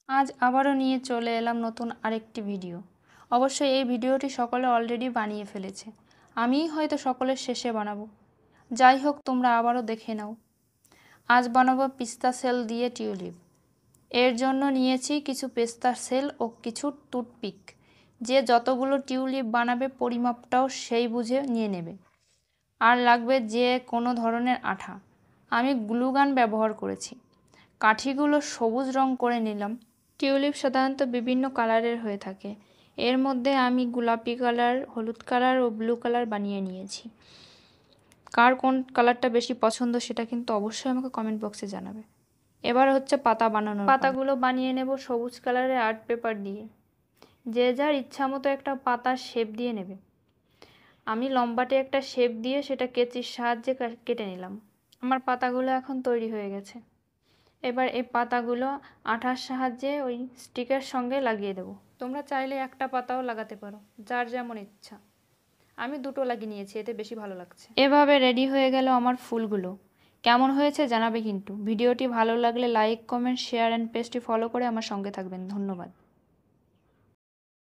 আজ আবারও নিয়ে চলে এলাম নতুন আরেকটি ভিডিও। অবশ্যই এই ভিডিওটি সকলে অলরেডি বানিয়ে ফেলেছে, আমিই হয়তো সকলের শেষে বানাবো। যাই হোক, তোমরা আবারও দেখে নাও। আজ বানাবো পিস্তা সেল দিয়ে টিউলিপ। এর জন্য নিয়েছি কিছু পেস্তা সেল ও কিছু টুথপিক। যে যতগুলো টিউলিপ বানাবে পরিমাপটাও সেই বুঝে নিয়ে নেবে। আর লাগবে যে কোনো ধরনের আঠা। আমি গ্লুগান ব্যবহার করেছি। কাঠিগুলো সবুজ রং করে নিলাম। টিউলিপ সাধারণত বিভিন্ন কালারের হয়ে থাকে। এর মধ্যে আমি গোলাপি কালার, হলুদ কালার ও ব্লু কালার বানিয়ে নিয়েছি। কার কোন কালারটা বেশি পছন্দ সেটা কিন্তু অবশ্যই আমাকে কমেন্ট বক্সে জানাবে। এবার হচ্ছে পাতা বানানোর পাতাগুলো বানিয়ে নেব সবুজ কালারের আর্ট পেপার দিয়ে। যে যার ইচ্ছা মতো একটা পাতার শেপ দিয়ে নেবে। আমি লম্বাটে একটা শেপ দিয়ে সেটা কেচির সাহায্যে কেটে নিলাম। আমার পাতাগুলো এখন তৈরি হয়ে গেছে। এবার এই পাতাগুলো আঠার সাহায্যে ওই স্টিকের সঙ্গে লাগিয়ে দেবো। তোমরা চাইলে একটা পাতাও লাগাতে পারো, যার যেমন ইচ্ছা। আমি দুটো লাগিয়ে নিয়েছি, এতে বেশি ভালো লাগছে। এভাবে রেডি হয়ে গেল আমার ফুলগুলো। কেমন হয়েছে জানাবে কিন্তু। ভিডিওটি ভালো লাগলে লাইক, কমেন্ট, শেয়ার অ্যান্ড পেজটি ফলো করে আমার সঙ্গে থাকবেন। ধন্যবাদ।